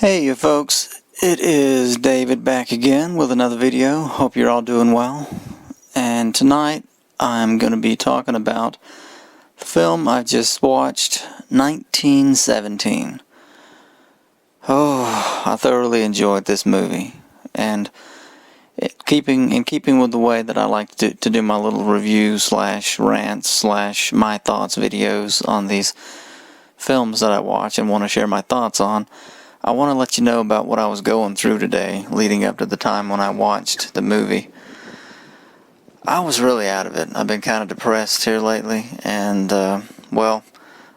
Hey you folks, it is David back again with another video. Hope you're all doing well. And tonight I'm going to be talking about the film I just watched, 1917. Oh, I thoroughly enjoyed this movie. And in keeping with the way that I like to do my little review / rants / my thoughts videos on these films that I watch and want to share my thoughts on, I want to let you know about what I was going through today, leading up to the time when I watched the movie. I was really out of it. I've been kind of depressed here lately, and, well,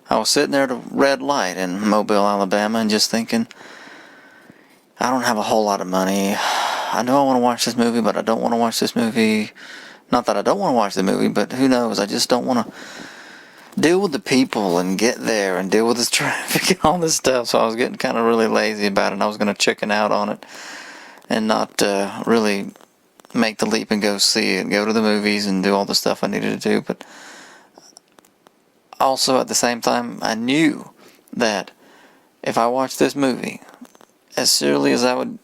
I was sitting there at a red light in Mobile, Alabama, and just thinking, I don't have a whole lot of money. I know I want to watch this movie, but I don't want to watch this movie. Not that I don't want to watch the movie, but who knows, I just don't want to deal with the people and get there and deal with this traffic and all this stuff. So I was getting kind of really lazy about it, and I was going to chicken out on it and not really make the leap and go see it, go to the movies and do all the stuff I needed to do. But also at the same time, I knew that if I watched this movie, as surely as I would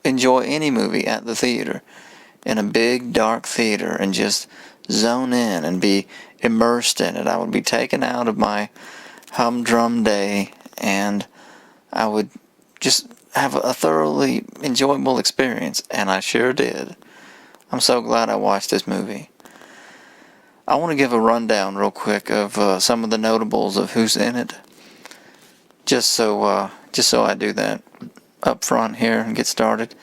enjoy any movie at the theater, in a big dark theater, and just zone in and be immersed in it, I would be taken out of my humdrum day, and I would just have a thoroughly enjoyable experience, and I sure did. I'm so glad I watched this movie. I want to give a rundown real quick of some of the notables of who's in it, just so I do that up front here and get started.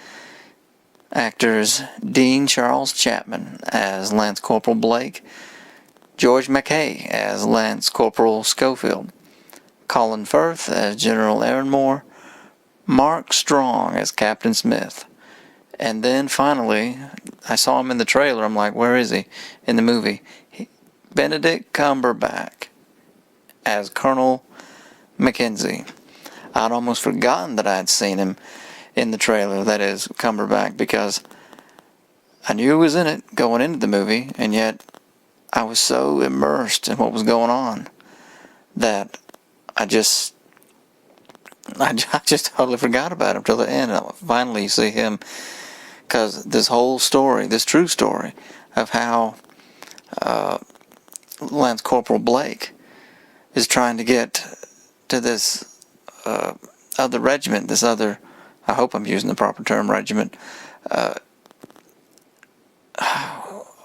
Actors: Dean Charles Chapman as Lance Corporal Blake, George Mackay as Lance Corporal Schofield, Colin Firth as General Aaronmore, Mark Strong as Captain Smith, and then finally, I saw him in the trailer. I'm like, where is he in the movie? Benedict Cumberbatch as Colonel Mackenzie. I'd almost forgotten that I had seen him in the trailer, that is, Cumberbatch, because I knew he was in it going into the movie, and yet I was so immersed in what was going on that I just totally forgot about him till the end. And finally, you see him, because this whole story, this true story of how Lance Corporal Blake is trying to get to this other regiment, this other, I hope I'm using the proper term, regiment,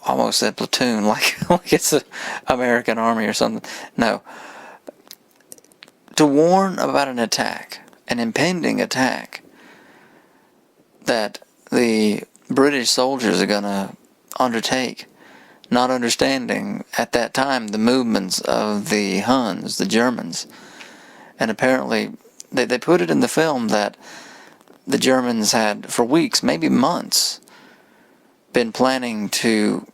almost said platoon, like it's the American Army or something. No. To warn about an attack, an impending attack, that the British soldiers are going to undertake, not understanding at that time the movements of the Huns, the Germans. And apparently, they put it in the film that the Germans had, for weeks, maybe months, been planning to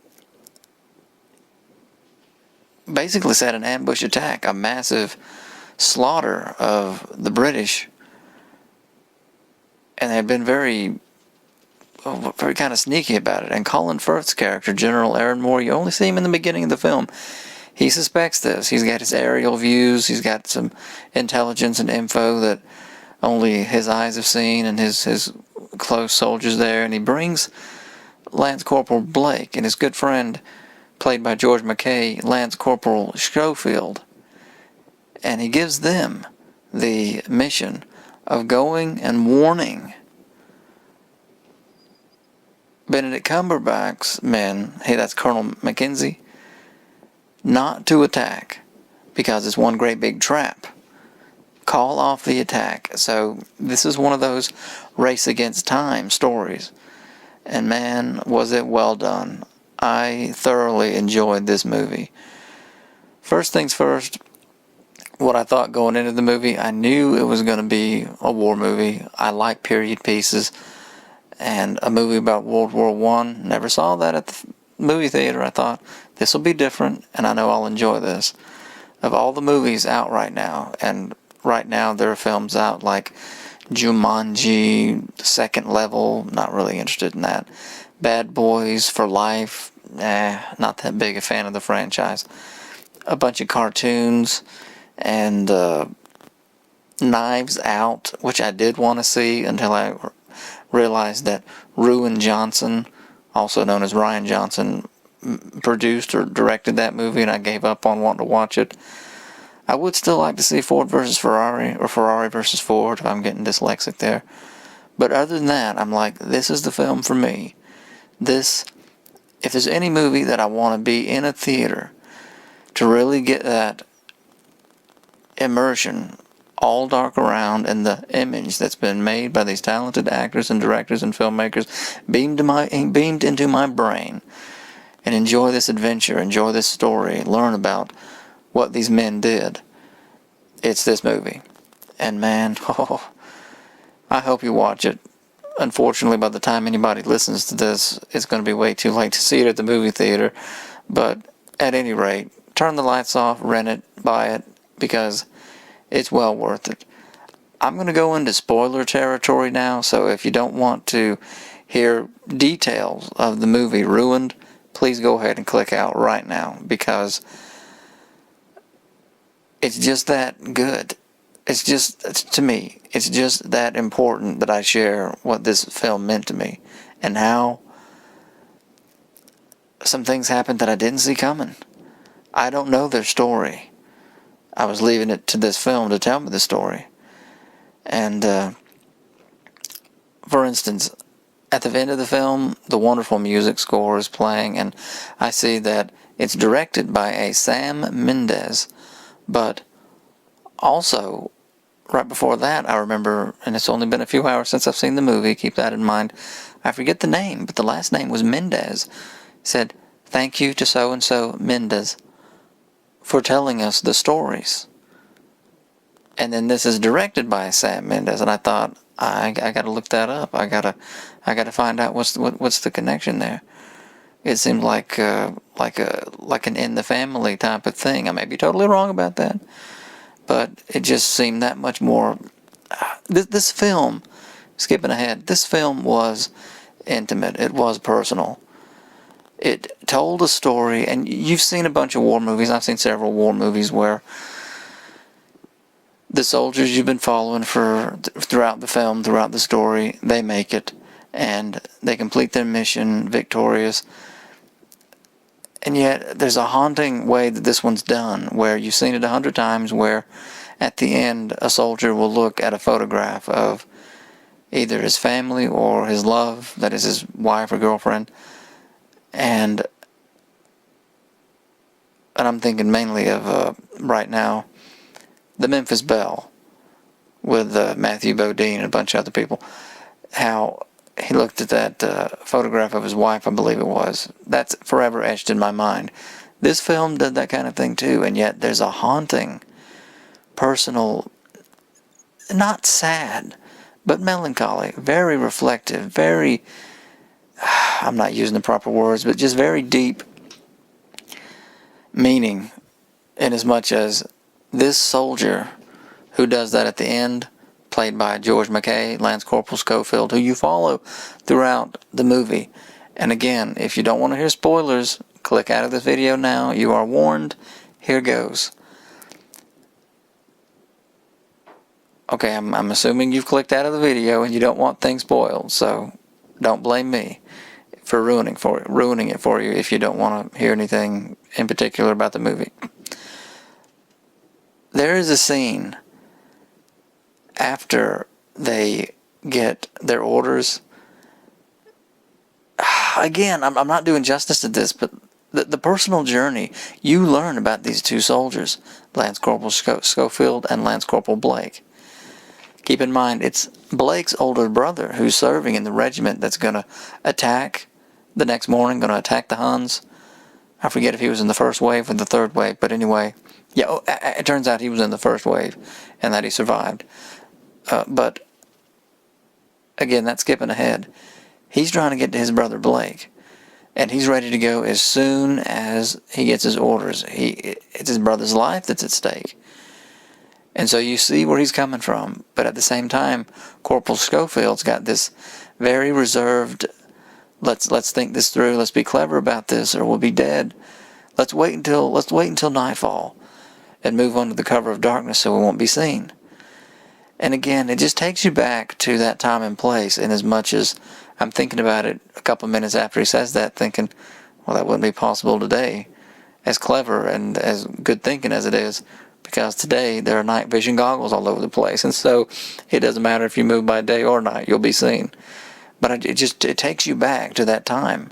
basically set an ambush attack, a massive slaughter of the British, and they had been very kind of sneaky about it. And Colin Firth's character, General Aaronmore, you only see him in the beginning of the film. He suspects this. He's got his aerial views, he's got some intelligence and info that only his eyes have seen, and his close soldiers there, and he brings Lance Corporal Blake and his good friend, played by George Mackay, Lance Corporal Schofield, and he gives them the mission of going and warning Benedict Cumberbatch's men, hey, that's Colonel Mackenzie, not to attack, because it's one great big trap. Call off the attack. So this is one of those race against time stories, and man, was it well done. I thoroughly enjoyed this movie. First things first, what I thought going into the movie, I knew it was going to be a war movie. I like period pieces, and a movie about World War I, never saw that at the movie theater. I thought, this will be different, and I know I'll enjoy this. Of all the movies out right now, and right now there are films out like Jumanji, Second Level, not really interested in that. Bad Boys for Life, not that big a fan of the franchise. A bunch of cartoons, and Knives Out, which I did want to see until I realized that Ruin Johnson, also known as Rian Johnson, produced or directed that movie, and I gave up on wanting to watch it. I would still like to see Ford versus Ferrari, or Ferrari versus Ford, if I'm getting dyslexic there. But other than that, I'm like, this is the film for me. If there's any movie that I want to be in a theater to really get that immersion, all dark around, and the image that's been made by these talented actors and directors and filmmakers beamed into my brain, and enjoy this adventure, enjoy this story, learn about what these men did, it's this movie. And man, I hope you watch it. Unfortunately, by the time anybody listens to this, it's going to be way too late to see it at the movie theater. But at any rate, turn the lights off, rent it, buy it, because it's well worth it. I'm going to go into spoiler territory now, so if you don't want to hear details of the movie Ruined, please go ahead and click out right now, because it's just that good. It's just, to me, it's just that important that I share what this film meant to me, and how some things happened that I didn't see coming. I don't know their story. I was leaving it to this film to tell me the story. And, for instance, at the end of the film, the wonderful music score is playing, and I see that it's directed by a Sam Mendes. But also, right before that, I remember, and it's only been a few hours since I've seen the movie, keep that in mind, I forget the name, but the last name was Mendes. It said, "Thank you to so-and-so Mendes for telling us the stories." And then this is directed by Sam Mendes, and I thought, I gotta look that up. I gotta find out what's the connection there. It seemed like an In the Family type of thing. I may be totally wrong about that, but it just seemed that much more. This film, skipping ahead, this film was intimate. It was personal. It told a story, and you've seen a bunch of war movies. I've seen several war movies where the soldiers you've been following throughout the film, throughout the story, they make it, and they complete their mission victorious. And yet, there's a haunting way that this one's done, where you've seen it 100 times, where at the end, a soldier will look at a photograph of either his family or his love, that is his wife or girlfriend, and I'm thinking mainly of, right now, The Memphis Belle, with Matthew Modine and a bunch of other people, how he looked at that photograph of his wife, I believe it was. That's forever etched in my mind. This film did that kind of thing too, and yet there's a haunting, personal, not sad, but melancholy, very reflective, very, I'm not using the proper words, but just very deep meaning, in as much as this soldier who does that at the end, played by George McKay, Lance Corporal Schofield, who you follow throughout the movie. And again, if you don't want to hear spoilers, click out of this video now. You are warned. Here goes. Okay, I'm assuming you've clicked out of the video and you don't want things spoiled, so don't blame me for ruining it for you if you don't want to hear anything in particular about the movie. There is a scene after they get their orders. Again, I'm not doing justice to this, but the personal journey you learn about these two soldiers, Lance Corporal Schofield and Lance Corporal Blake. Keep in mind, it's Blake's older brother who's serving in the regiment that's going to attack the next morning, going to attack the Huns. I forget if he was in the first wave or the third wave, but anyway, yeah, it turns out he was in the first wave and that he survived. But again, that's skipping ahead. He's trying to get to his brother Blake, and he's ready to go as soon as he gets his orders. It's his brother's life that's at stake. And so you see where he's coming from. But at the same time, Corporal Schofield's got this very reserved, let's think this through, let's be clever about this or we'll be dead. Let's wait until nightfall and move on to the cover of darkness so we won't be seen. And again, it just takes you back to that time and place, in as much as I'm thinking about it a couple of minutes after he says that, thinking, well, that wouldn't be possible today, as clever and as good thinking as it is, because today there are night vision goggles all over the place, and so it doesn't matter if you move by day or night, you'll be seen. But it takes you back to that time,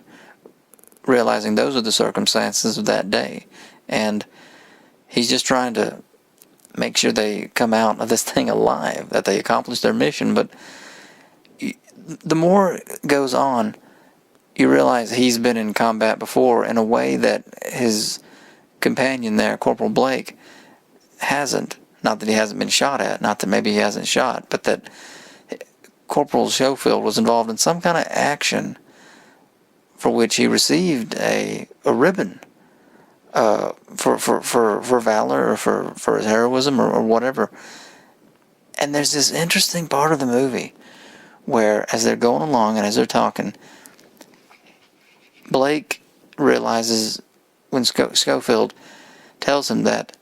realizing those are the circumstances of that day, and he's just trying to make sure they come out of this thing alive, that they accomplish their mission. But the more it goes on, you realize he's been in combat before in a way that his companion there, Corporal Blake, hasn't. Not that he hasn't been shot at, not that maybe he hasn't shot, but that Corporal Schofield was involved in some kind of action for which he received a ribbon for valor, or for his heroism, or whatever. And there's this interesting part of the movie where, as they're going along and as they're talking, Blake realizes, when Schofield tells him that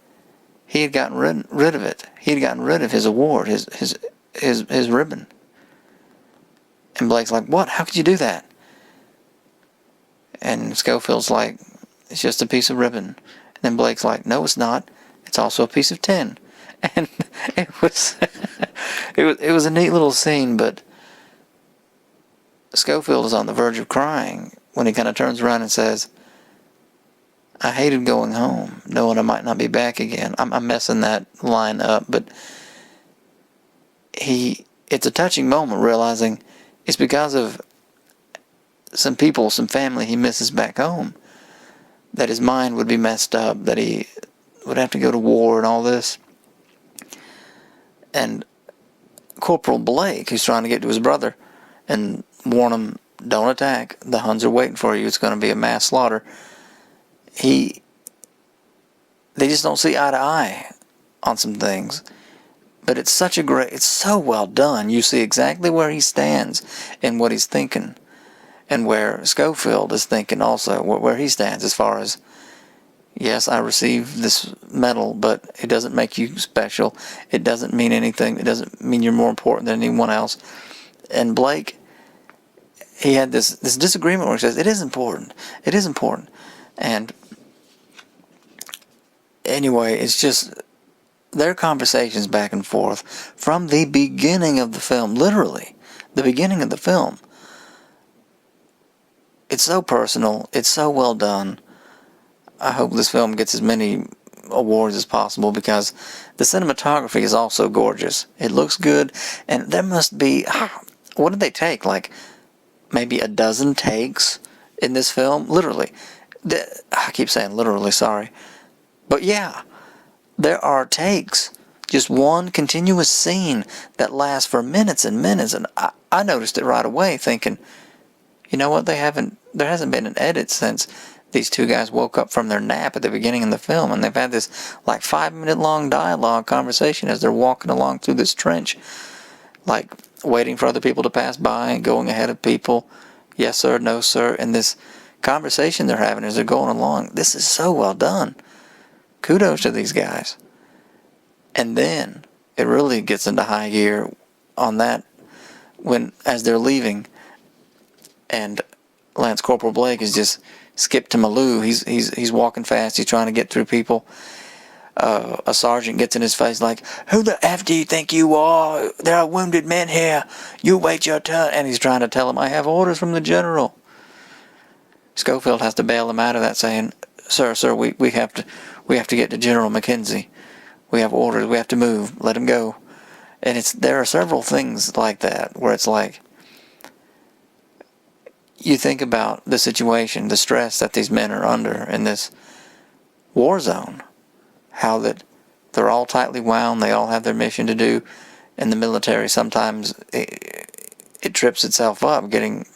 he had gotten rid of it. He had gotten rid of his award, his ribbon. And Blake's like, "What? How could you do that?" And Schofield's like, "It's just a piece of ribbon." And then Blake's like, "No, it's not. It's also a piece of tin." And it was it was a neat little scene, but Schofield is on the verge of crying when he kind of turns around and says, "I hated going home, knowing I might not be back again." I'm messing that line up, but it's a touching moment, realizing it's because of some people, some family he misses back home, that his mind would be messed up, that he would have to go to war and all this. And Corporal Blake, who's trying to get to his brother and warn him, "Don't attack, the Huns are waiting for you, it's going to be a mass slaughter," they just don't see eye to eye on some things. But it's so well done. You see exactly where he stands and what he's thinking, and where Schofield is thinking also, where he stands as far as, yes, I received this medal, but it doesn't make you special. It doesn't mean anything. It doesn't mean you're more important than anyone else. And Blake, he had this disagreement where he says, it is important. It is important. And anyway, it's just their conversations back and forth from the beginning of the film, literally, the beginning of the film. It's so personal. It's so well done. I hope this film gets as many awards as possible, because the cinematography is also gorgeous. It looks good, and there must be, what did they take, like maybe a dozen takes in this film? Literally. I keep saying literally, sorry. But yeah, there are takes. Just one continuous scene that lasts for minutes and minutes, and I noticed it right away, thinking, you know what, there hasn't been an edit since these two guys woke up from their nap at the beginning of the film, and they've had this like 5-minute long dialogue conversation as they're walking along through this trench, like waiting for other people to pass by and going ahead of people, yes sir, no sir, and this conversation they're having as they're going along. This is so well done. Kudos to these guys. And then it really gets into high gear on that as they're leaving, and Lance Corporal Blake is just skipped to Malou. He's walking fast. He's trying to get through people. A sergeant gets in his face like, "Who the F do you think you are? There are wounded men here. You wait your turn." And he's trying to tell him, "I have orders from the general." Schofield has to bail him out of that, saying, Sir, we have to get to General McKenzie. We have orders. We have to move. Let him go." And there are several things like that where it's like, you think about the situation, the stress that these men are under in this war zone, how that they're all tightly wound, they all have their mission to do, and the military sometimes it trips itself up, getting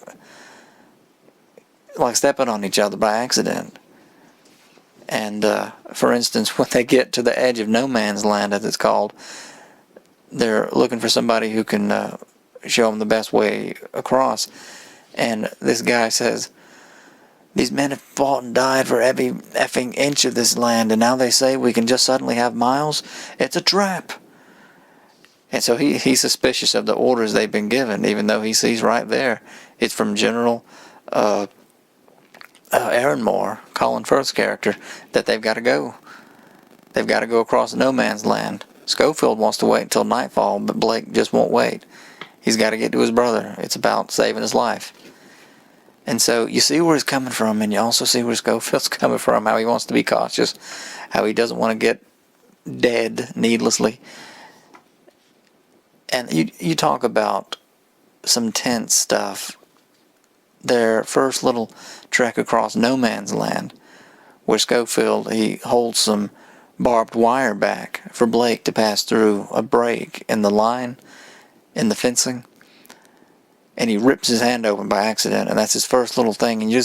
like stepping on each other by accident. And for instance, when they get to the edge of no man's land, as it's called, they're looking for somebody who can show them the best way across. And this guy says, "These men have fought and died for every effing inch of this land, and now they say we can just suddenly have miles? It's a trap." And so he's suspicious of the orders they've been given, even though he sees right there it's from General Aaron Moore, Colin Firth's character, that they've got to go. They've got to go across no man's land. Schofield wants to wait until nightfall, but Blake just won't wait. He's got to get to his brother. It's about saving his life. And so you see where he's coming from, and you also see where Schofield's coming from, how he wants to be cautious, how he doesn't want to get dead needlessly. And you talk about some tense stuff. Their first little trek across no man's land, where Schofield, he holds some barbed wire back for Blake to pass through a break in the line, in the fencing, and he rips his hand open by accident, and that's his first little thing, and you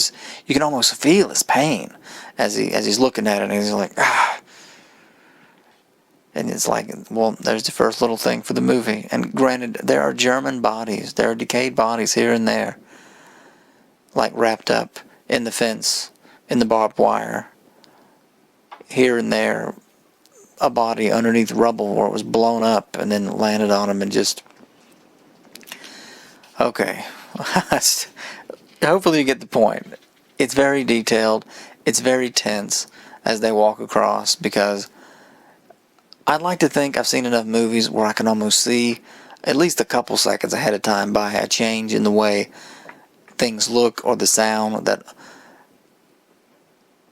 can almost feel his pain as he's looking at it, and he's like, ah. And it's like, well, there's the first little thing for the movie. And granted, there are German bodies, there are decayed bodies here and there, like wrapped up in the fence, in the barbed wire. Here and there, a body underneath rubble where it was blown up and then landed on him and just... Okay. Hopefully you get the point. It's very detailed. It's very tense as they walk across, because I'd like to think I've seen enough movies where I can almost see, at least a couple seconds ahead of time, by a change in the way things look or the sound.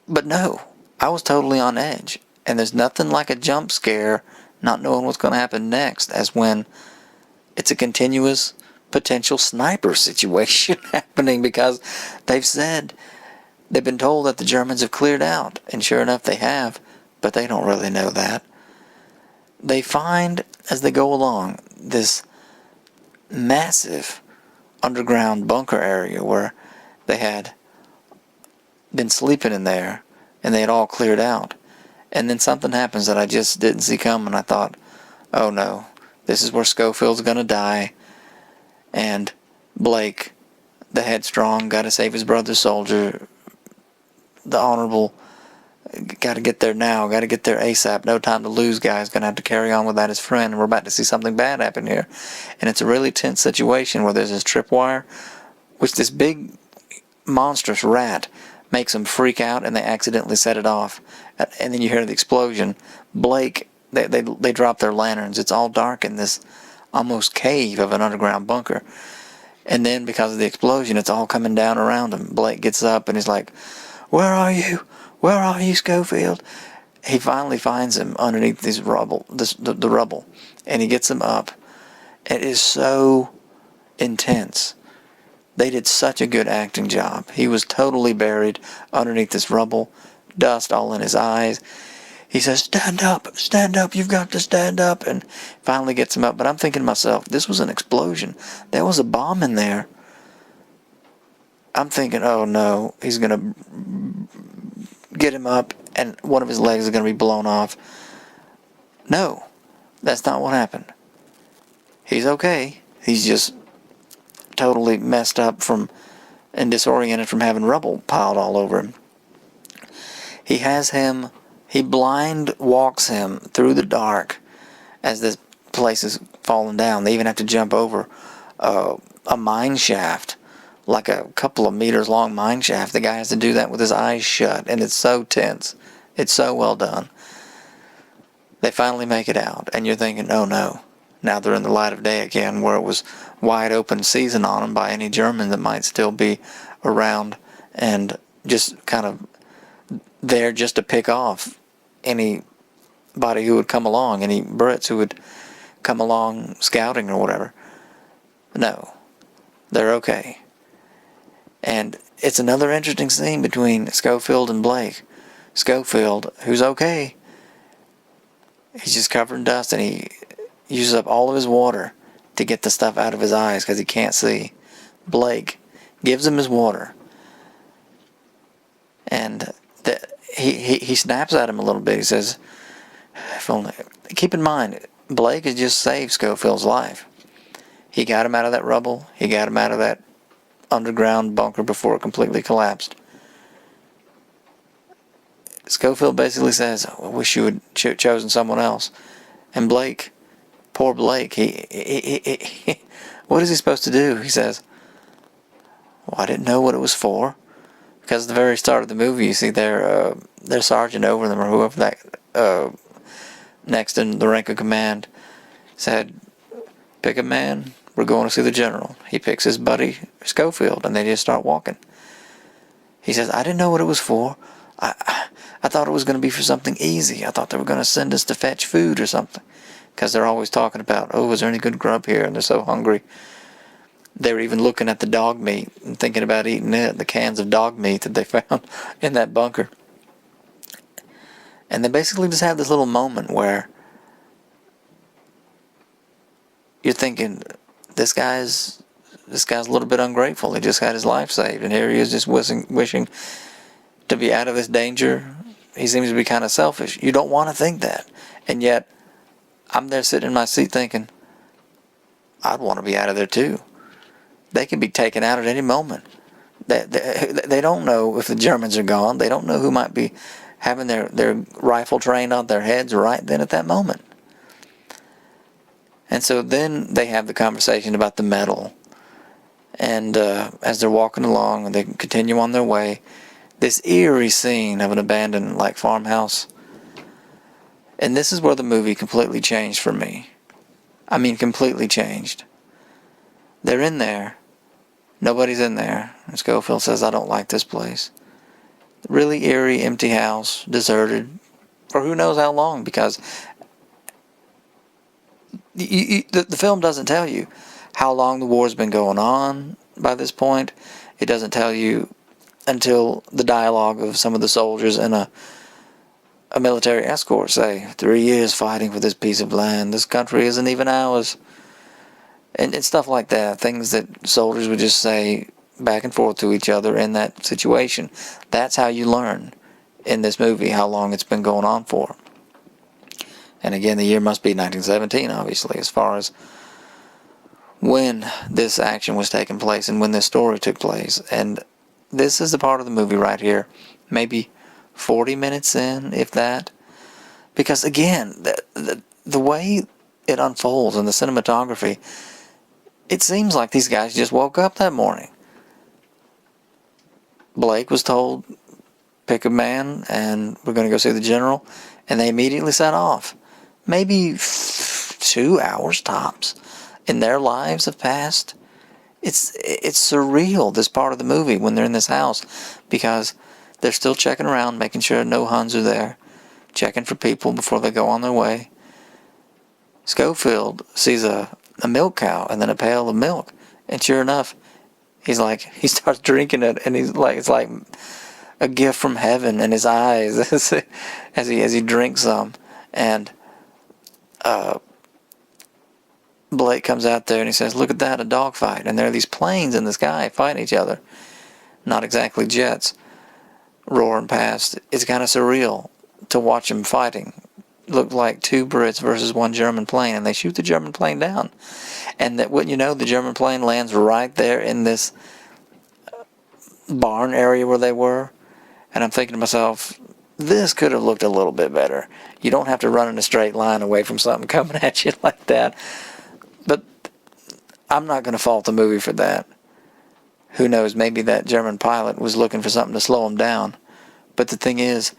But no, I was totally on edge. And there's nothing like a jump scare, not knowing what's going to happen next, as when it's a continuous potential sniper situation happening, because they've been told that the Germans have cleared out, and sure enough they have, but they don't really know that. They find, as they go along, this massive underground bunker area where they had been sleeping in there, and they had all cleared out. And then something happens that I just didn't see coming. I thought, oh no, this is where Schofield's gonna die, and Blake, the headstrong, gotta save his brother's soldier, the honorable, gotta get there now, gotta get there ASAP, no time to lose, guys, gonna have to carry on without his friend, and we're about to see something bad happen here. And it's a really tense situation where there's this tripwire, which this big monstrous rat makes them freak out, and they accidentally set it off, and then you hear the explosion. Blake, they drop their lanterns. It's all dark in this almost cave of an underground bunker, and then because of the explosion, it's all coming down around him. Blake gets up and he's like, where are you, Schofield? He finally finds him underneath this rubble, the rubble, and he gets him up. It is so intense. They did such a good acting job. He was totally buried underneath this rubble, dust all in his eyes. He says, stand up, you've got to stand up, and finally gets him up. But I'm thinking to myself, this was an explosion. There was a bomb in there. I'm thinking, oh no, he's going to get him up, and one of his legs is going to be blown off. No, that's not what happened. He's okay. He's just totally messed up and disoriented from having rubble piled all over him. He blind walks him through the dark as this place is falling down. They even have to jump over a mine shaft, like a couple of meters long mine shaft. The guy has to do that with his eyes shut, and it's so tense. It's so well done. They finally make it out, and you're thinking, oh no. Now they're in the light of day again, where it was wide open season on them by any German that might still be around and just kind of there just to pick off anybody who would come along, any Brits who would come along scouting or whatever. No, they're okay. And it's another interesting scene between Schofield and Blake. Schofield, who's okay, he's just covered in dust, and he uses up all of his water to get the stuff out of his eyes because he can't see. Blake gives him his water, and he snaps at him a little bit. He says, if only, keep in mind, Blake has just saved Schofield's life. He got him out of that rubble. He got him out of that underground bunker before it completely collapsed. Schofield basically says, I wish you had chosen someone else. And Blake poor Blake, what is he supposed to do? He says, well, I didn't know what it was for. Because at the very start of the movie, you see their sergeant over them, or whoever that next in the rank of command, said, pick a man, we're going to see the general. He picks his buddy Schofield, and they just start walking. He says, I didn't know what it was for. I thought it was going to be for something easy. I thought they were going to send us to fetch food or something. Because they're always talking about, oh, is there any good grub here? And they're so hungry. They were even looking at the dog meat and thinking about eating it, the cans of dog meat that they found in that bunker. And they basically just have this little moment where you're thinking, this guy's a little bit ungrateful. He just had his life saved, and here he is just wishing to be out of this danger. He seems to be kind of selfish. You don't want to think that. And yet, I'm there sitting in my seat thinking, I'd want to be out of there too. They can be taken out at any moment. They don't know if the Germans are gone. They don't know who might be having their rifle trained on their heads right then at that moment. And so then they have the conversation about the medal. And as they're walking along and they continue on their way, this eerie scene of an abandoned farmhouse. And this is where the movie completely changed for me. I mean, completely changed. They're in there. Nobody's in there. And Schofield says, I don't like this place. Really eerie, empty house, deserted, for who knows how long, because the film doesn't tell you how long the war's been going on by this point. It doesn't tell you until the dialogue of some of the soldiers in a military escort say, 3 years fighting for this piece of land. This country isn't even ours. And stuff like that. Things that soldiers would just say back and forth to each other in that situation. That's how you learn in this movie how long it's been going on for. And again, the year must be 1917, obviously, as far as when this action was taking place and when this story took place. And this is the part of the movie right here, maybe 40 minutes in, if that. Because again, the way it unfolds and the cinematography, it seems like these guys just woke up that morning. Blake was told, pick a man and we're going to go see the general. And they immediately set off. Maybe 2 hours tops in their lives have passed. It's surreal, this part of the movie, when they're in this house, because they're still checking around, making sure no Huns are there, checking for people before they go on their way. Schofield sees a milk cow and then a pail of milk, and sure enough, he starts drinking it, and it's like a gift from heaven in his eyes as he drinks some. And Blake comes out there and he says, look at that, a dogfight. And there are these planes in the sky fighting each other. Not exactly jets, roaring past. It's kind of surreal to watch them fighting. Looked like 2 Brits versus 1 German plane, and they shoot the German plane down. And that, wouldn't you know, the German plane lands right there in this barn area where they were. And I'm thinking to myself, this could have looked a little bit better. You don't have to run in a straight line away from something coming at you like that. But I'm not going to fault the movie for that. Who knows, maybe that German pilot was looking for something to slow him down. But the thing is,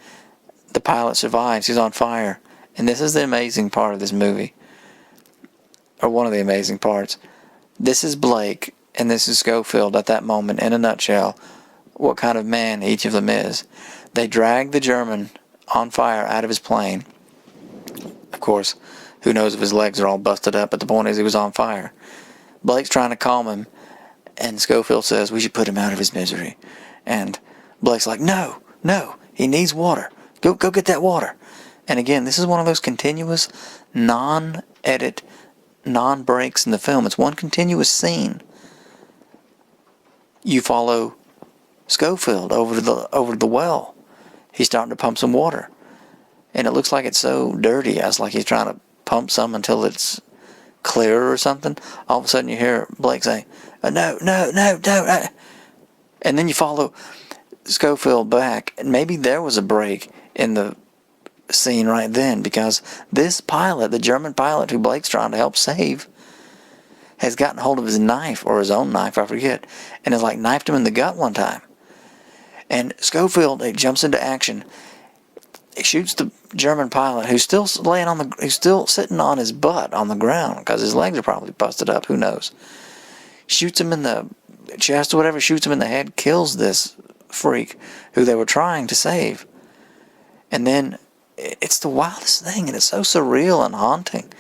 the pilot survives. He's on fire. And this is the amazing part of this movie. Or one of the amazing parts. This is Blake and this is Schofield at that moment, in a nutshell, what kind of man each of them is. They drag the German on fire out of his plane. Of course, who knows if his legs are all busted up, but the point is he was on fire. Blake's trying to calm him, and Schofield says, we should put him out of his misery. And Blake's like, no, he needs water. Go get that water. And again, this is one of those continuous, non-edit, non-breaks in the film. It's one continuous scene. You follow Schofield over to the well. He's starting to pump some water. And it looks like it's so dirty. It's like he's trying to pump some until it's clearer or something. All of a sudden you hear Blake say, no, don't. And then you follow Schofield back. And maybe there was a break in the scene right then, because this pilot, the German pilot who Blake's trying to help save, has gotten hold of his knife, or his own knife, I forget, and has like knifed him in the gut one time. And Schofield, he jumps into action. He shoots the German pilot, who's still who's still sitting on his butt on the ground, because his legs are probably busted up, who knows. Shoots him in the chest or whatever, shoots him in the head, kills this freak who they were trying to save. And then it's the wildest thing, and it's so surreal and haunting.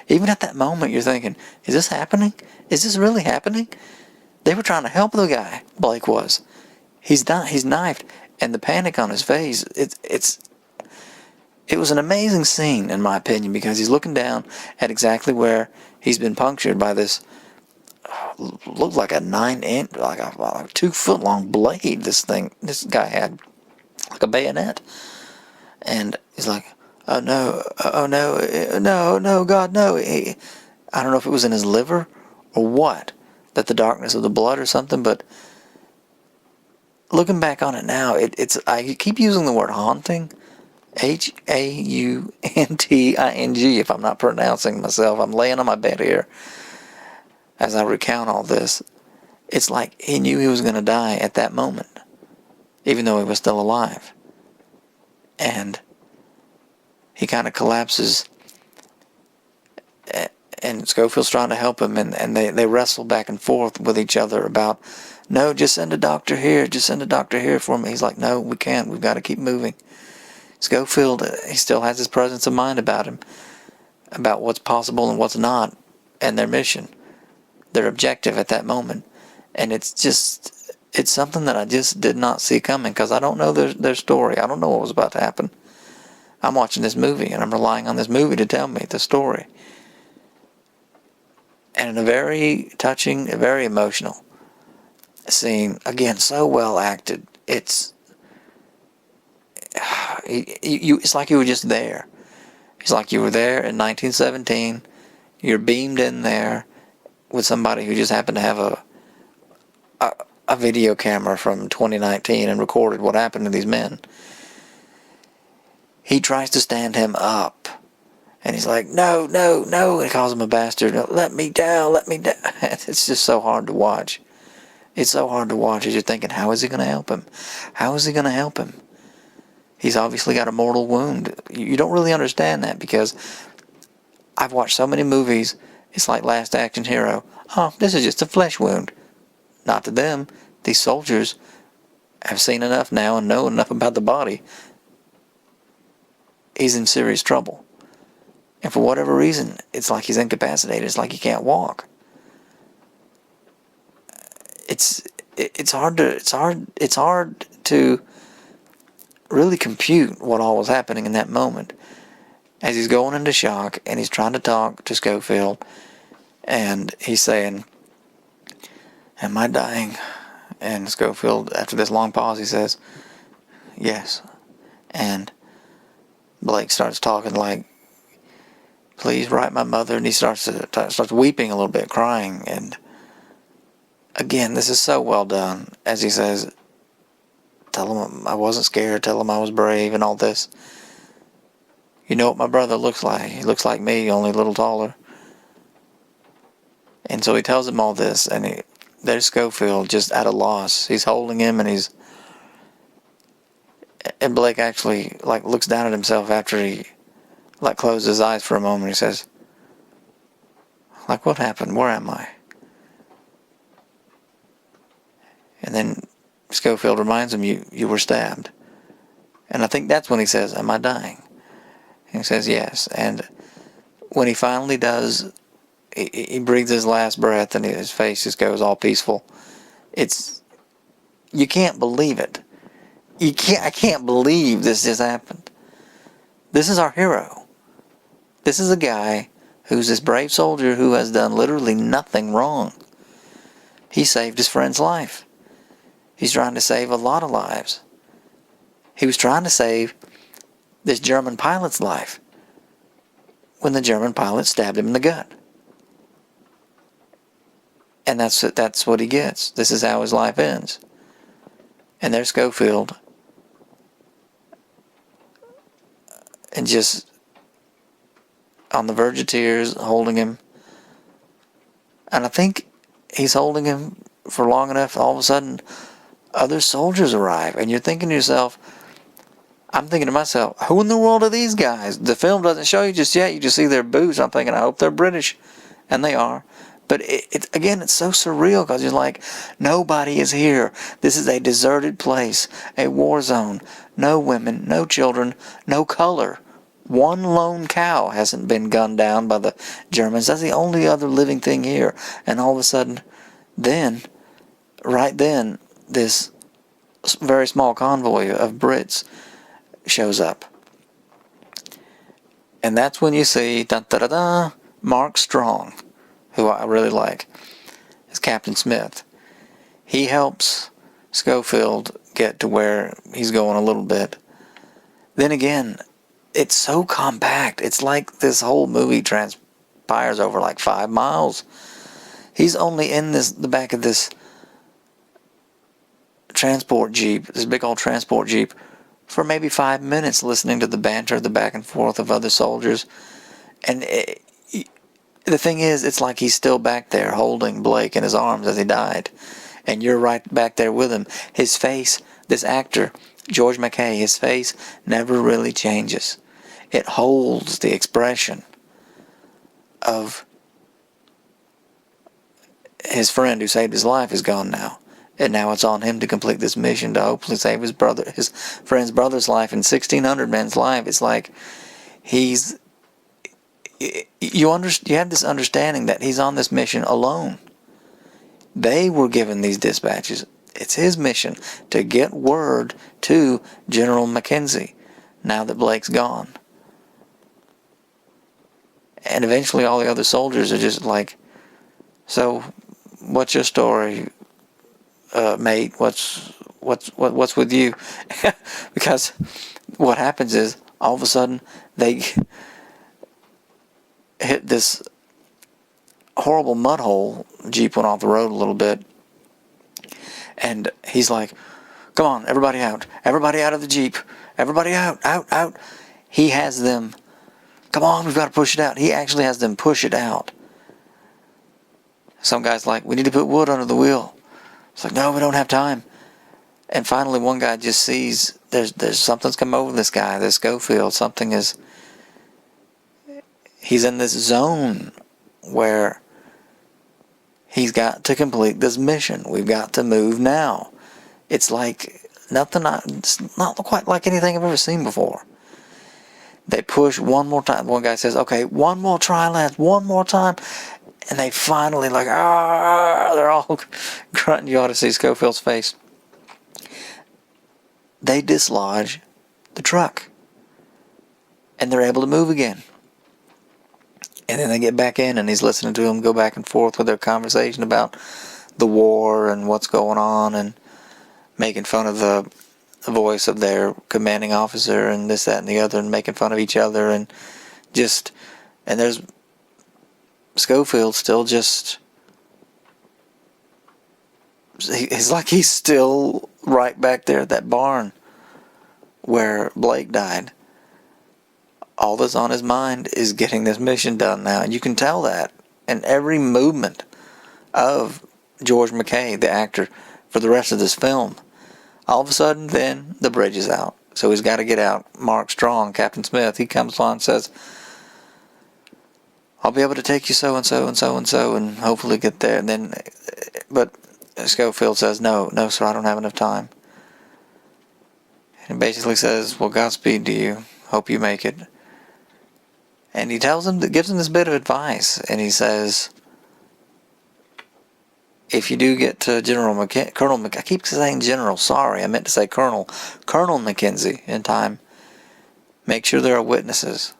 Even at that moment, you're thinking, is this happening? Is this really happening? They were trying to help the guy, Blake was. He's knifed, and the panic on his face, it was an amazing scene, in my opinion, because he's looking down at exactly where he's been punctured by this, looked like a 9-inch, like a 2-foot-long blade, this guy had, like a bayonet. And he's like, oh no, no, God, no. I don't know if it was in his liver or what, that the darkness of the blood or something, but looking back on it now, I keep using the word haunting, Hauntting, if I'm not pronouncing myself. I'm laying on my bed here as I recount all this. It's like he knew he was going to die at that moment, even though he was still alive. And he kind of collapses, and Schofield's trying to help him, and they wrestle back and forth with each other about, no, just send a doctor here for me. He's like, no, we can't, we've got to keep moving. Schofield, he still has his presence of mind about him, about what's possible and what's not, and their mission, their objective at that moment. And it's something that I just did not see coming, because I don't know their story. I don't know what was about to happen. I'm watching this movie, and I'm relying on this movie to tell me the story. And in a very touching, very emotional scene, again, so well acted. It's like you were just there. It's like you were there in 1917. You're beamed in there with somebody who just happened to have a video camera from 2019 and recorded what happened to these men. He tries to stand him up, and he's like, no, no, no, and he calls him a bastard. Let me down. It's just so hard to watch. It's so hard to watch as you're thinking, how is he going to help him? How is he going to help him? He's obviously got a mortal wound. You don't really understand that, because I've watched so many movies. It's like Last Action Hero. Oh, this is just a flesh wound. Not to them. These soldiers have seen enough now and know enough about the body. He's in serious trouble. And for whatever reason, it's like he's incapacitated. It's like he can't walk. It's hard to really compute what all was happening in that moment, as he's going into shock, and he's trying to talk to Schofield, and he's saying, am I dying? And Schofield, after this long pause, he says, yes. And Blake starts talking like, please write my mother, and he starts weeping a little bit, crying. And again, this is so well done, as he says, tell him I wasn't scared, tell him I was brave, and all this. You know what my brother looks like? He looks like me, only a little taller. And so he tells him all this, and there's Schofield just at a loss. He's holding him, and Blake actually looks down at himself after he closes his eyes for a moment. He says, what happened? Where am I? And then Schofield reminds him, you were stabbed. And I think that's when he says, am I dying? And he says, yes. And when he finally does, he breathes his last breath, and his face just goes all peaceful. You can't believe it. I can't believe this just happened. This is our hero. This is a guy who's this brave soldier who has done literally nothing wrong. He saved his friend's life. He's trying to save a lot of lives. He was trying to save this German pilot's life when the German pilot stabbed him in the gut. And that's what he gets. This is how his life ends. And there's Schofield. and just on the verge of tears, holding him. And I think he's holding him for long enough, all of a sudden, other soldiers arrive. And you're thinking to yourself, I'm thinking to myself, who in the world are these guys? The film doesn't show you just yet. You just see their boots. I'm thinking, I hope they're British. And they are. But again, it's so surreal because you're like, nobody is here. This is a deserted place, a war zone. No women, no children, no color. One lone cow hasn't been gunned down by the Germans. That's the only other living thing here. And all of a sudden, right then, this very small convoy of Brits shows up. And that's when you see, Mark Strong, who I really like, is Captain Smith. He helps Schofield get to where he's going a little bit. Then again, it's so compact. It's like this whole movie transpires over like 5 miles. He's only in the back of this transport jeep, this big old transport jeep, for maybe 5 minutes, listening to the banter, the back and forth of other soldiers. And the thing is, it's like he's still back there holding Blake in his arms as he died. And you're right back there with him. His face, this actor, George McKay, his face never really changes. It holds the expression of his friend who saved his life is gone now. And now it's on him to complete this mission to hopefully save his friend's brother's life and 1,600 men's life. It's like you have this understanding that he's on this mission alone. They were given these dispatches. It's his mission to get word to General Mackenzie now that Blake's gone. And eventually all the other soldiers are just like, so what's your story, mate? What's with you? Because what happens is, all of a sudden, they hit this horrible mud hole. Jeep went off the road a little bit. And he's like, come on, everybody out. Everybody out of the Jeep. Everybody out. He has them, come on, we've got to push it out. He actually has them push it out. Some guy's like, we need to put wood under the wheel. It's like, no, we don't have time. And finally one guy just sees there's something's come over this guy, this Schofield. He's in this zone where he's got to complete this mission. We've got to move now. It's like it's not quite like anything I've ever seen before. They push one more time. One guy says, okay, one more try, lads, one more time. And they finally they're all grunting. You ought to see Schofield's face. They dislodge the truck. And they're able to move again. And then they get back in, and he's listening to them go back and forth with their conversation about the war and what's going on, and making fun of the voice of their commanding officer and this, that, and the other, and making fun of each other, and there's Schofield still just, he's like he's still right back there at that barn where Blake died. All that's on his mind is getting this mission done now. And you can tell that in every movement of George McKay, the actor, for the rest of this film. All of a sudden, then, the bridge is out. So he's got to get out. Mark Strong, Captain Smith, he comes along and says, I'll be able to take you so-and-so and so-and-so and hopefully get there. And then, but Schofield says, no, sir, I don't have enough time. And he basically says, well, Godspeed to you. Hope you make it. And he gives him this bit of advice, and he says, if you do get to I keep saying General, sorry, I meant to say Colonel Mackenzie in time, make sure there are witnesses.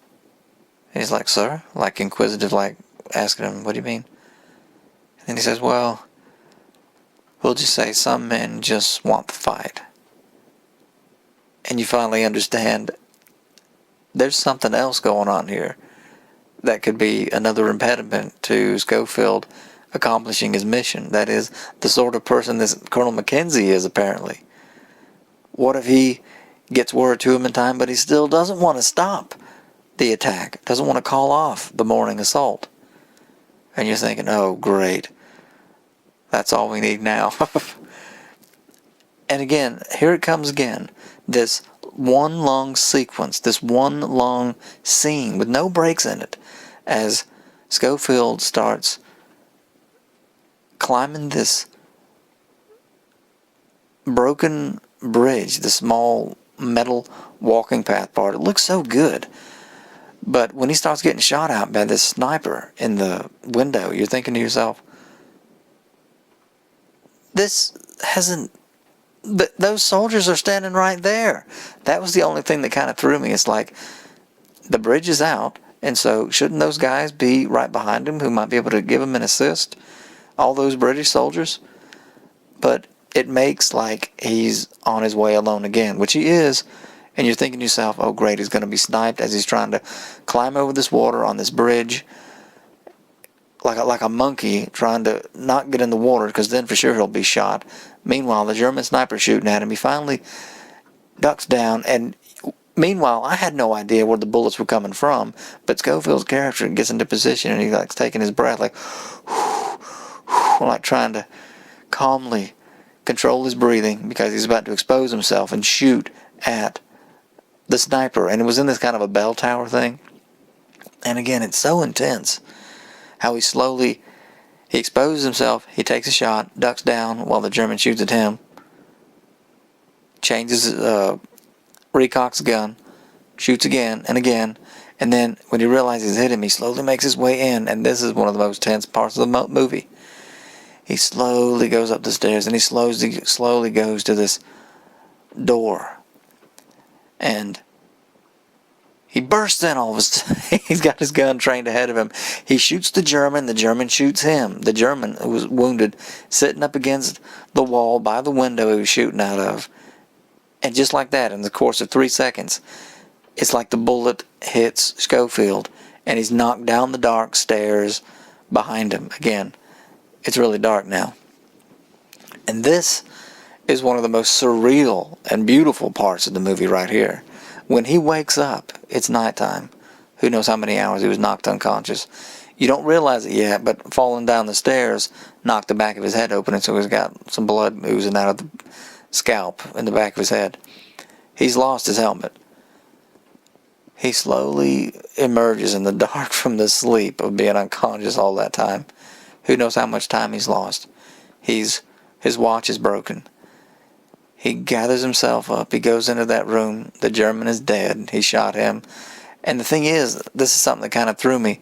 And he's like, sir? Like inquisitive, like asking him, what do you mean? And then he says, well, we'll just say some men just want the fight. And you finally understand there's something else going on here that could be another impediment to Schofield accomplishing his mission. That is the sort of person this Colonel Mackenzie is, apparently. What if he gets word to him in time, but he still doesn't want to stop? the attack, doesn't want to call off the morning assault. And you're thinking, oh, great. That's all we need now. And again, here it comes again. This one long sequence, this one long scene with no breaks in it, as Schofield starts climbing this broken bridge, the small metal walking path part. It looks so good. But when he starts getting shot at by this sniper in the window, you're thinking to yourself, this hasn't... those soldiers are standing right there. That was the only thing that kind of threw me. It's like, the bridge is out, and so shouldn't those guys be right behind him who might be able to give him an assist? All those British soldiers? But it makes like he's on his way alone again, which he is, and you're thinking to yourself, oh great, he's going to be sniped as he's trying to climb over this water on this bridge like a monkey trying to not get in the water, because then for sure he'll be shot. Meanwhile, the German sniper's shooting at him. He finally ducks down, and meanwhile, I had no idea where the bullets were coming from, but Schofield's character gets into position, and he's like taking his breath, like, like trying to calmly control his breathing, because he's about to expose himself and shoot at the sniper. And it was in this kind of a bell tower thing. And again, it's so intense how he exposes himself, he takes a shot, ducks down while the German shoots at him, changes, recocks the gun, shoots again and again, and then when he realizes he's hit him, he slowly makes his way in, and this is one of the most tense parts of the movie. He slowly goes up the stairs, and he slowly goes to this door, and he bursts in all of his... He's got his gun trained ahead of him. He shoots the German shoots him. The German, who was wounded, sitting up against the wall by the window he was shooting out of. And just like that, in the course of 3 seconds, it's like the bullet hits Schofield, and he's knocked down the dark stairs behind him. Again, it's really dark now. And this is one of the most surreal and beautiful parts of the movie right here. When he wakes up, it's nighttime. Who knows how many hours he was knocked unconscious. You don't realize it yet, but falling down the stairs knocked the back of his head open, and so he's got some blood oozing out of the scalp in the back of his head. He's lost his helmet. He slowly emerges in the dark from the sleep of being unconscious all that time. Who knows how much time he's lost. His watch is broken. He gathers himself up. He goes into that room. The German is dead. He shot him. And the thing is, this is something that kind of threw me.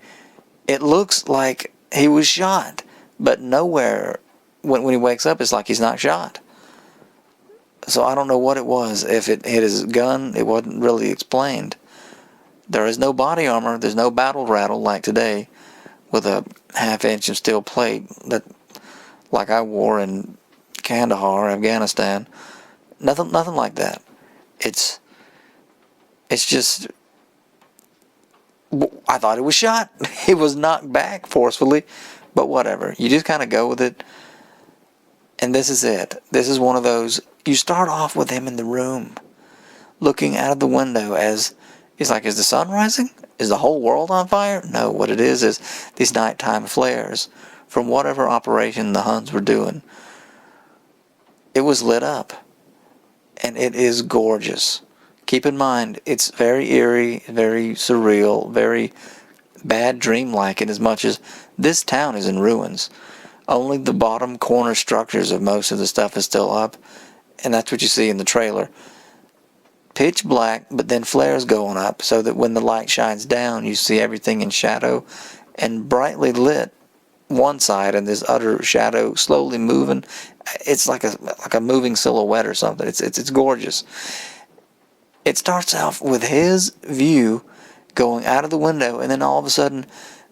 It looks like he was shot, but nowhere when he wakes up, it's like he's not shot. So I don't know what it was. If it hit his gun, it wasn't really explained. There is no body armor. There's no battle rattle like today with a half-inch of steel plate that, like I wore in Kandahar, Afghanistan. Nothing like that. It's just, I thought it was shot. It was knocked back forcefully, but whatever. You just kind of go with it. And this is it. This is one of those, you start off with him in the room, looking out of the window as, he's like, is the sun rising? Is the whole world on fire? No, what it is these nighttime flares from whatever operation the Huns were doing. It was lit up. And it is gorgeous. Keep in mind, it's very eerie, very surreal, very bad dreamlike in as much as this town is in ruins. Only the bottom corner structures of most of the stuff is still up, and that's what you see in the trailer. Pitch black, but then flares going up, so that when the light shines down, you see everything in shadow, and brightly lit one side, and this utter shadow slowly moving. It's like a moving silhouette or something. It's gorgeous. It starts off with his view going out of the window, and then all of a sudden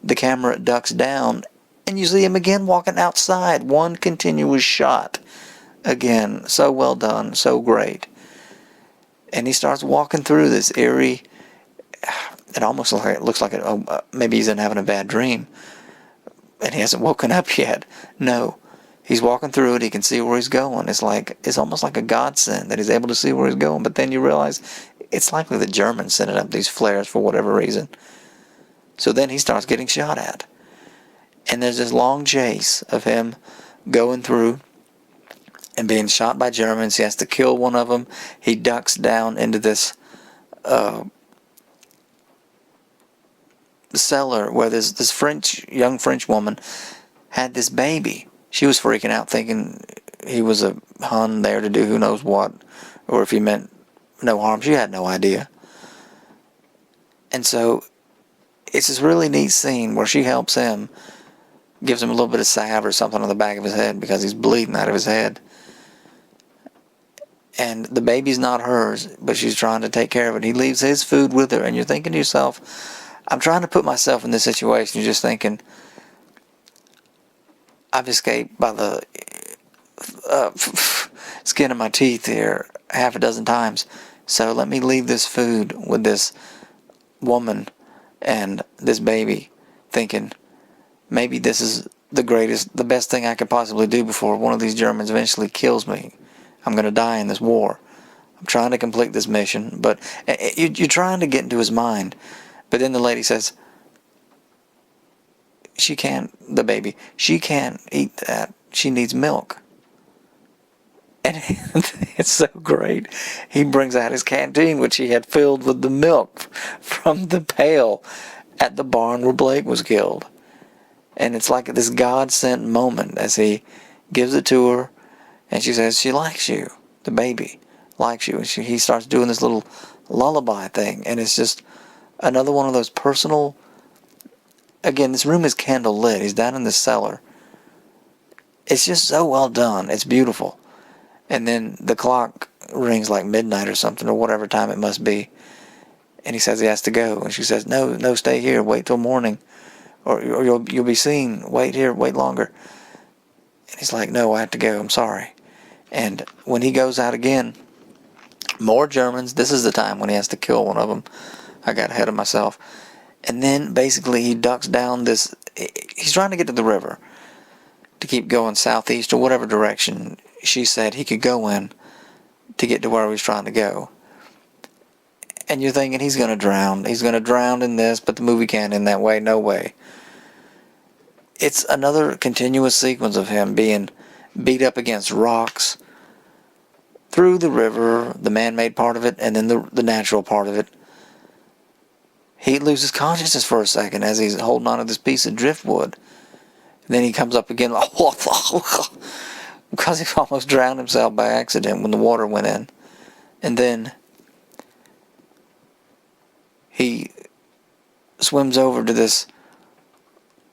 the camera ducks down, and you see him again walking outside. One continuous shot. Again, so well done, so great. And he starts walking through this eerie, it almost looks like maybe he's having a bad dream, and he hasn't woken up yet. No. He's walking through it. He can see where he's going. It's almost like a godsend that he's able to see where he's going. But then you realize it's likely the Germans sending up these flares for whatever reason. So then he starts getting shot at. And there's this long chase of him going through and being shot by Germans. He has to kill one of them. He ducks down into this cellar where this young French woman had this baby. She was freaking out, thinking he was a Hun there to do who knows what, or if he meant no harm. She had no idea. And so it's this really neat scene where she helps him, gives him a little bit of salve or something on the back of his head because he's bleeding out of his head. And the baby's not hers, but she's trying to take care of it. He leaves his food with her, and you're thinking to yourself, I'm trying to put myself in this situation. You're just thinking, I've escaped by the skin of my teeth here half a dozen times. So let me leave this food with this woman and this baby, thinking maybe this is the best thing I could possibly do before one of these Germans eventually kills me. I'm going to die in this war. I'm trying to complete this mission, but you're trying to get into his mind. But then the lady says, she can't eat that. She needs milk. And it's so great. He brings out his canteen, which he had filled with the milk from the pail at the barn where Blake was killed. And it's like this God-sent moment as he gives it to her, and she says she likes you. The baby likes you. And he starts doing this little lullaby thing, and it's just another one of those personal... Again, this room is candle lit. He's down in the cellar. It's just so well done. It's beautiful. And then the clock rings like midnight or something, or whatever time it must be. And he says he has to go. And she says, no, stay here. Wait till morning. Or you'll be seen. Wait here. Wait longer. And he's like, no, I have to go. I'm sorry. And when he goes out again, more Germans. This is the time when he has to kill one of them. I got ahead of myself. And then basically he ducks down this... He's trying to get to the river to keep going southeast or whatever direction she said he could go in to get to where he was trying to go. And you're thinking he's going to drown. He's going to drown in this, but the movie can't end that way. No way. It's another continuous sequence of him being beat up against rocks through the river, the man-made part of it, and then the natural part of it. He loses consciousness for a second as he's holding on to this piece of driftwood. And then he comes up again because he almost drowned himself by accident when the water went in. And then he swims over to this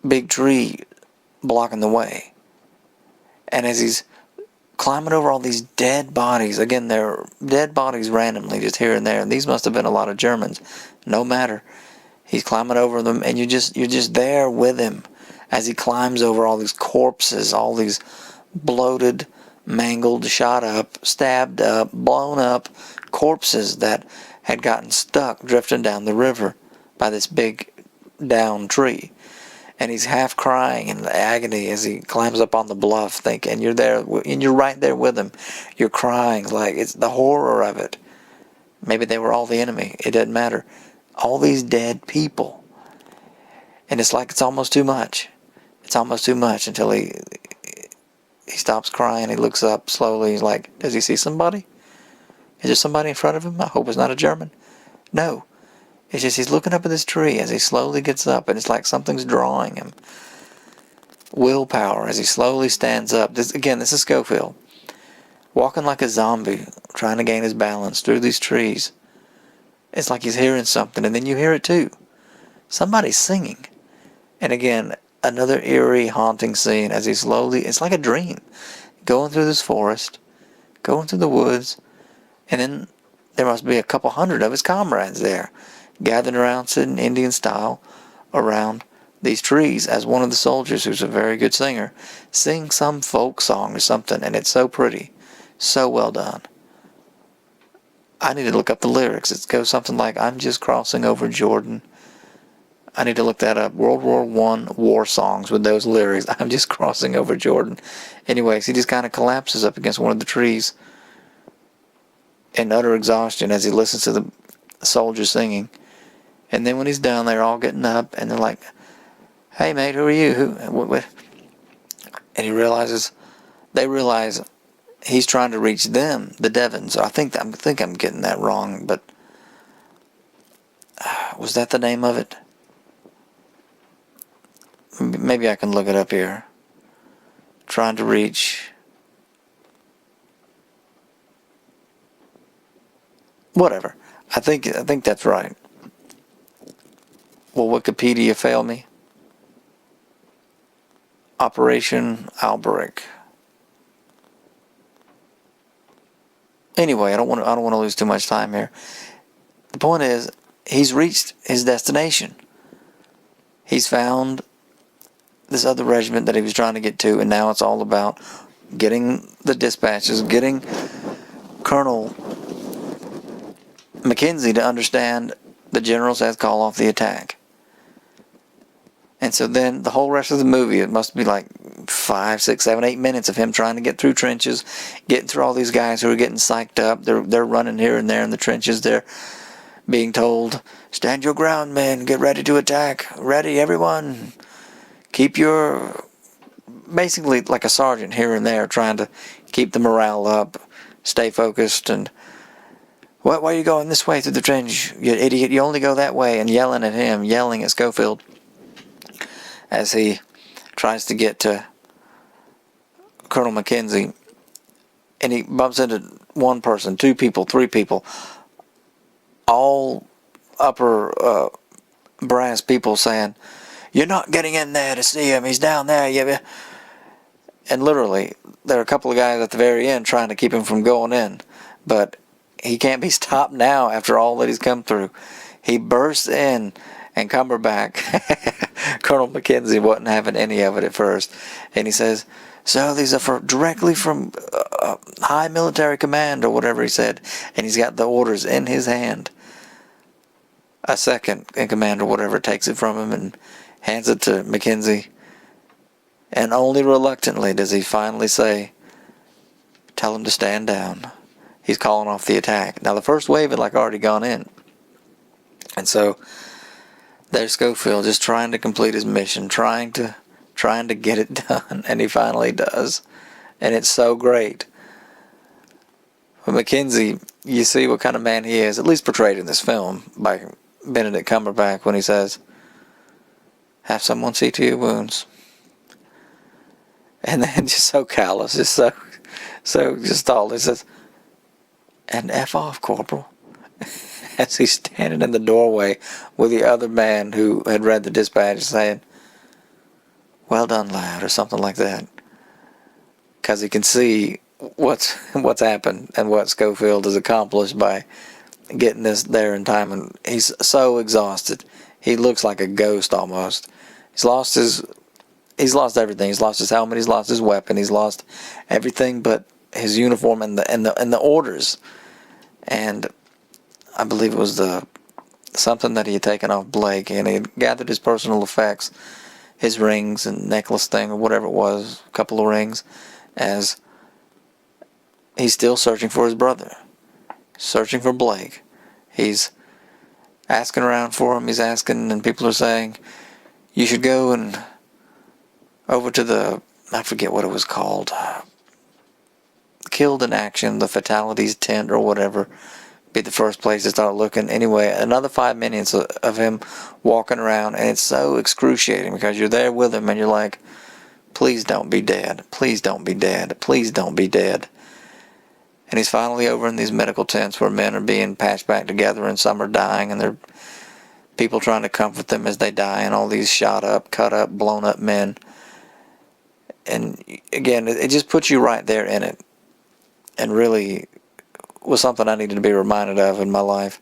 big tree blocking the way. And as he's climbing over all these dead bodies, again, they're dead bodies randomly just here and there, and these must have been a lot of Germans. No matter. He's climbing over them, and you're just there with him as he climbs over all these corpses, all these bloated, mangled, shot up, stabbed up, blown up corpses that had gotten stuck drifting down the river by this big down tree. And he's half crying in agony as he climbs up on the bluff, thinking, you're there, and you're right there with him. You're crying, like it's the horror of it. Maybe they were all the enemy. It doesn't matter. All these dead people. And it's like it's almost too much. It's almost too much until he stops crying. He looks up slowly. He's like, does he see somebody? Is there somebody in front of him? I hope it's not a German. No. It's just he's looking up at this tree as he slowly gets up, and it's like something's drawing him. Willpower as he slowly stands up. This is Schofield. Walking like a zombie, trying to gain his balance through these trees. It's like he's hearing something, and then you hear it too. Somebody's singing. And again, another eerie, haunting scene as he slowly, it's like a dream, going through this forest, going through the woods, and then there must be a couple hundred of his comrades there, gathered around, sitting Indian style, around these trees, as one of the soldiers, who's a very good singer, sings some folk song or something, and it's so pretty, so well done. I need to look up the lyrics. It goes something like, I'm just crossing over Jordan. I need to look that up. World War I war songs with those lyrics. I'm just crossing over Jordan. Anyways, he just kind of collapses up against one of the trees in utter exhaustion as he listens to soldiers singing. And then when he's done, they're all getting up, and they're like, "Hey, mate, who are you?" And they realize he's trying to reach them, the Devons. I think I'm getting that wrong, but was that the name of it? Maybe I can look it up here. Trying to reach. Whatever. I think that's right. Will Wikipedia fail me? Operation Alberic. Anyway, I don't want to lose too much time here. The point is, he's reached his destination. He's found this other regiment that he was trying to get to, and now it's all about getting the dispatches, getting Colonel Mackenzie to understand the general says call off the attack. And so then the whole rest of the movie, it must be like 5, 6, 7, 8 minutes of him trying to get through trenches, getting through all these guys who are getting psyched up. They're running here and there in the trenches. They're being told, "Stand your ground, men. Get ready to attack. Ready, everyone. Keep your..." Basically like a sergeant here and there trying to keep the morale up, stay focused, and why are you going this way through the trench, you idiot? You only go that way, and yelling at him, yelling at Schofield as he tries to get to Colonel Mackenzie, and he bumps into one person, 2 people, 3 people, all upper brass people saying, "You're not getting in there to see him, he's down there." Yeah. And literally, there are a couple of guys at the very end trying to keep him from going in, but he can't be stopped now after all that he's come through. He bursts in, and Cumberbatch, Colonel Mackenzie, wasn't having any of it at first, and he says, "So these are directly from high military command," or whatever he said, and he's got the orders in his hand. A second in command or whatever takes it from him and hands it to Mackenzie, and only reluctantly does he finally say, "Tell him to stand down." He's calling off the attack. Now the first wave had already gone in, and so there's Schofield just trying to complete his mission, trying to get it done, and he finally does, and it's so great. But Mackenzie, you see what kind of man he is, at least portrayed in this film by Benedict Cumberbatch, when he says, "Have someone see to your wounds." And then just so callous, just so just all he says, "And F off, Corporal," as he's standing in the doorway with the other man who had read the dispatch saying, "Well done, lad," or something like that. Because he can see what's happened and what Schofield has accomplished by getting this there in time. And he's so exhausted. He looks like a ghost almost. He's lost everything. He's lost his helmet. He's lost his weapon. He's lost everything but his uniform and the orders. And I believe it was something that he had taken off Blake, and he had gathered his personal effects, his rings and necklace thing or whatever it was, a couple of rings, as he's still searching for his brother, searching for Blake. He's asking around for him. He's asking, and people are saying, "You should go and over to I forget what it was called, Killed in Action, the Fatalities tent or whatever, be the first place to start looking." Anyway, another 5 minutes of him walking around, and it's so excruciating because you're there with him and you're like, "Please don't be dead. Please don't be dead. Please don't be dead." And he's finally over in these medical tents where men are being patched back together and some are dying, and there are people trying to comfort them as they die, and all these shot up, cut up, blown up men. And again, it just puts you right there in it, and really was something I needed to be reminded of in my life.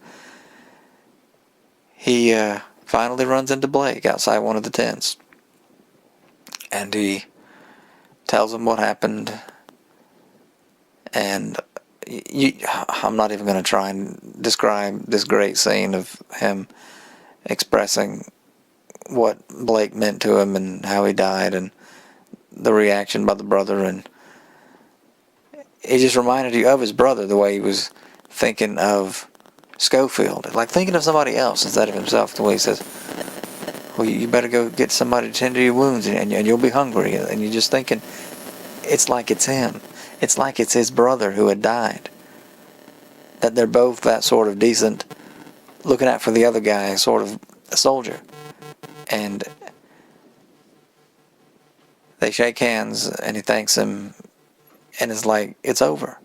He finally runs into Blake outside one of the tents, and he tells him what happened, and I'm not even going to try and describe this great scene of him expressing what Blake meant to him and how he died and the reaction by the brother, and he just reminded you of his brother, the way he was thinking of Schofield, like thinking of somebody else instead of himself. The way he says, well, you better go get somebody to tend to your wounds, and you'll be hungry. And you're just thinking, it's like it's him. It's like it's his brother who had died. That they're both that sort of decent, looking out for the other guy, sort of a soldier. And they shake hands, and he thanks him, and it's like, it's over.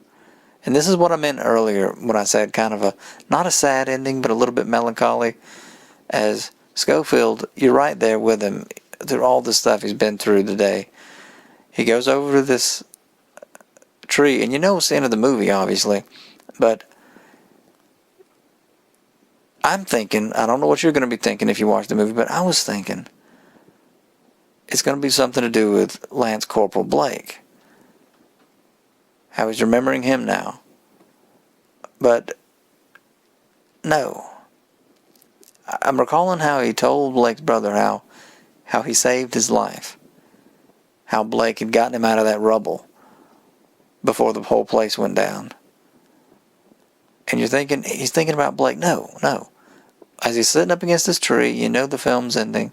And this is what I meant earlier when I said kind of not a sad ending, but a little bit melancholy. As Schofield, you're right there with him through all the stuff he's been through today. He goes over to this tree, and it's the end of the movie, obviously, but I'm thinking, I don't know what you're going to be thinking if you watch the movie, but I was thinking it's going to be something to do with Lance Corporal Blake. How he's remembering him now. But no. I'm recalling how he told Blake's brother how he saved his life. How Blake had gotten him out of that rubble before the whole place went down. And he's thinking about Blake. No. As he's sitting up against this tree, the film's ending.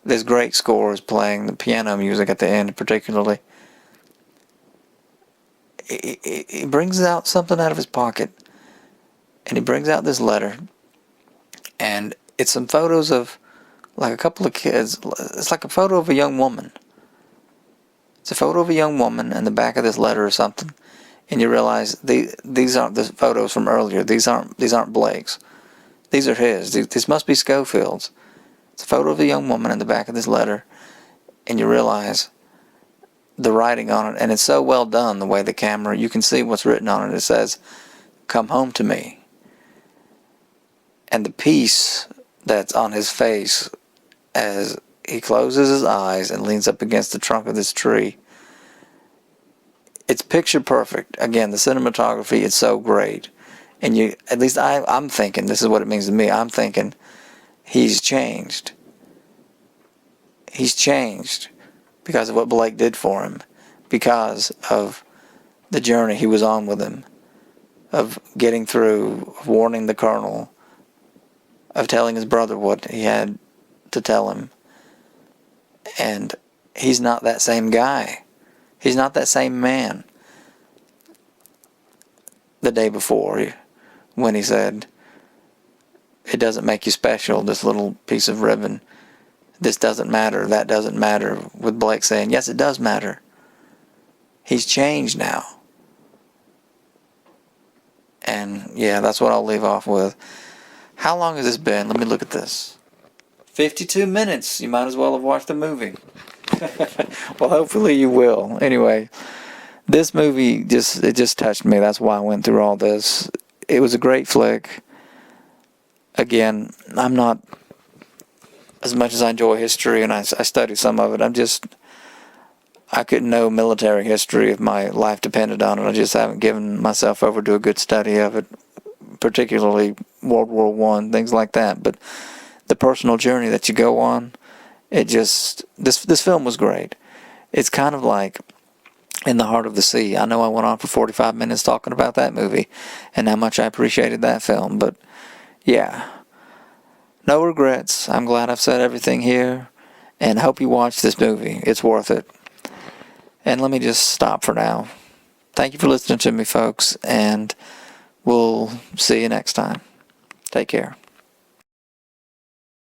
This great score is playing, the piano music at the end particularly. He brings out something out of his pocket, and he brings out this letter, and it's some photos of like a couple of kids. It's like a photo of a young woman. It's a photo of a young woman in the back of this letter or something, and you realize these aren't the photos from earlier. These aren't Blake's. These are his. These must be Schofield's. It's a photo of a young woman in the back of this letter, and you realize the writing on it, and it's so well done, the way the camera, you can see what's written on it. It says, "Come home to me." And the peace that's on his face as he closes his eyes and leans up against the trunk of this tree, it's picture perfect. Again, the cinematography is so great. And at least I'm thinking, this is what it means to me, I'm thinking, he's changed. He's changed because of what Blake did for him, because of the journey he was on with him, of getting through, of warning the colonel, of telling his brother what he had to tell him. And he's not that same guy. He's not that same man. The day before, when he said, it doesn't make you special, this little piece of ribbon. This doesn't matter, that doesn't matter. With Blake saying, yes, it does matter. He's changed now. And yeah, that's what I'll leave off with. How long has this been? Let me look at this. 52 minutes. You might as well have watched the movie. Well, hopefully you will. Anyway, this movie just touched me. That's why I went through all this. It was a great flick. Again, I'm not, as much as I enjoy history and I study some of it, I couldn't know military history if my life depended on it. I just haven't given myself over to a good study of it, particularly World War I, things like that. But the personal journey that you go on, this film was great. It's kind of like In the Heart of the Sea. I know I went on for 45 minutes talking about that movie and how much I appreciated that film, but yeah, no regrets. I'm glad I've said everything here, and hope you watch this movie. It's worth it. And let me just stop for now. Thank you for listening to me, folks, and we'll see you next time. Take care.